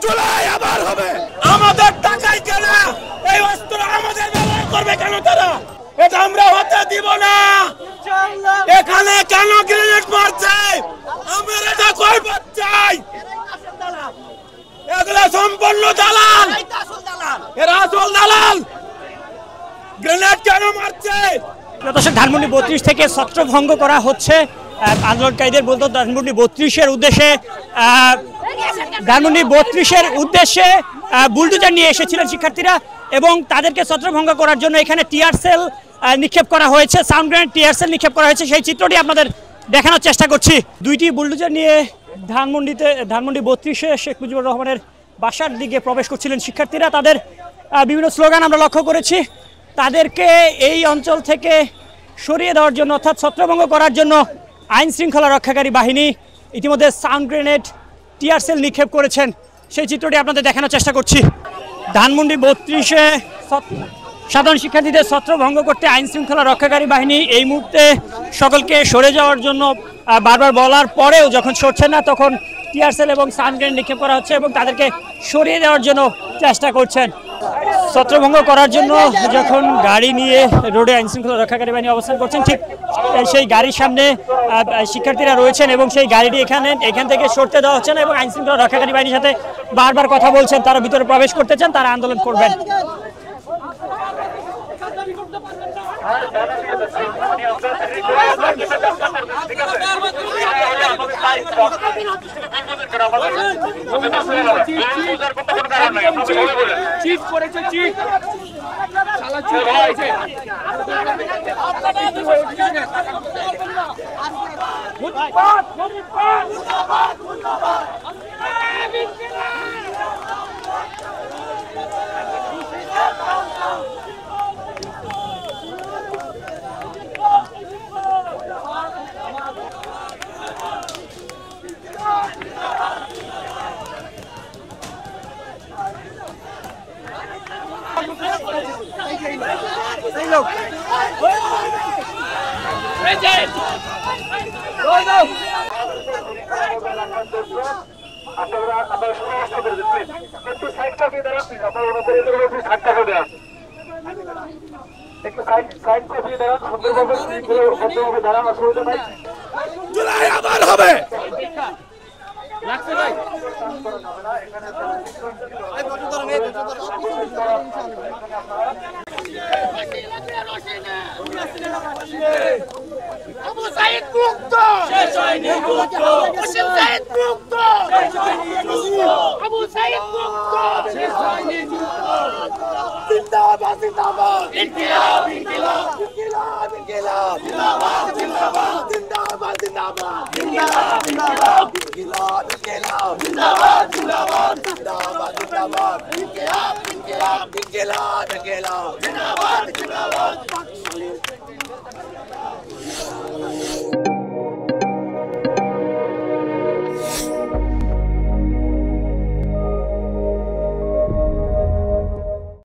জুলাই আবার হবে। আমাদের টাকাই কেন এই অস্ত্র আমাদের ব্যবহার করবে কেন তারা? এটা আমরা হতে দিব না। এখানে কেন গ্রেনেড মারছে? আমরা এটা কই চাই? এগুলা সম্পূর্ণ দালাল, এরা আসল দালাল। গ্রেনেড কেন মারছে? ধানমন্ডি 32 থেকে ছত্রভঙ্গ করা হচ্ছে আন্দোলনকারীদের বলতে ধানমন্ডি 32-এর উদ্দেশ্যে বুলডোজার নিয়ে এসেছিলেন শিক্ষার্থীরা এবং তাদেরকে ছত্রভঙ্গ করার জন্য এখানে টিয়ার সেল নিক্ষেপ করা হয়েছে, সাউন্ড গ্রেনেড টিয়ার সেল নিক্ষেপ করা হয়েছে। সেই চিত্রটি আপনাদের দেখানোর চেষ্টা করছি। দুইটি বুলডোজার নিয়ে ধানমন্ডি 32-এ শেখ মুজিবুর রহমানের বাসার দিকে প্রবেশ করছিলেন শিক্ষার্থীরা। তাদের বিভিন্ন স্লোগান আমরা লক্ষ্য করেছি। তাদেরকে এই অঞ্চল থেকে সরিয়ে দেওয়ার জন্য অর্থাৎ ছত্রভঙ্গ করার জন্য আইন শৃঙ্খলা রক্ষাকারী বাহিনী ইতিমধ্যে সাউন্ড গ্রেনেড টিয়ার সেল নিক্ষেপ করেছেন। সেই চিত্রটি আপনাদের দেখানোর চেষ্টা করছি। ধানমন্ডি 32-এ সাধারণ শিক্ষার্থীদের ছত্রভঙ্গ করতে আইন শৃঙ্খলা রক্ষাকারী বাহিনী এই মুহূর্তে সকলকে সরে যাওয়ার জন্য বারবার বলার পরেও যখন সরছেন না তখন টিয়ার সেল এবং সাউন্ড গ্রেনেড নিক্ষেপ করা হচ্ছে এবং তাদেরকে সরিয়ে দেওয়ার জন্য চেষ্টা করছেন। ছত্রভঙ্গ করার জন্য যখন গাড়ি নিয়ে রোডে আইন শৃঙ্খলা রক্ষাকারী বাহিনী অবস্থান করছেন, ঠিক সেই গাড়ির সামনে শিক্ষার্থীরা রয়েছেন এবং সেই গাড়িটি এখান থেকে সরতে দেওয়া হচ্ছে না এবং আইন শৃঙ্খলা রক্ষাকারী বাহিনীর সাথে বারবার কথা বলছেন। তারা ভিতরে প্রবেশ করতে চান, তারা আন্দোলন করবেন। চিফ করেছে চিফ জুলাই আবার হবে। আবু সাইদ মুক্ত, শেষ হয়নি মুক্ত। হোসেন সাইদ মুক্ত, শেষ হয়নি মুক্ত। আবু সাইদ মুক্ত, শেষ হয়নি মুক্ত। জিন্দাবাদ জিন্দাবাদ, ইনকিলাব ইনকিলাব, ইনকিলাব ইনকিলাব, জিন্দাবাদ জিন্দাবাদ, জিন্দাবাদ জিন্দাবাদ, ইনকিলাব ইনকিলাব, ইনকিলাব ইনকিলাব, জিন্দাবাদ জিন্দাবাদ, জিন্দাবাদ জিন্দাবাদ, ইনকিলাব ইনকিলাব, ইনকিলাব ইনকিলাব, জিন্দাবাদ জিন্দাবাদ।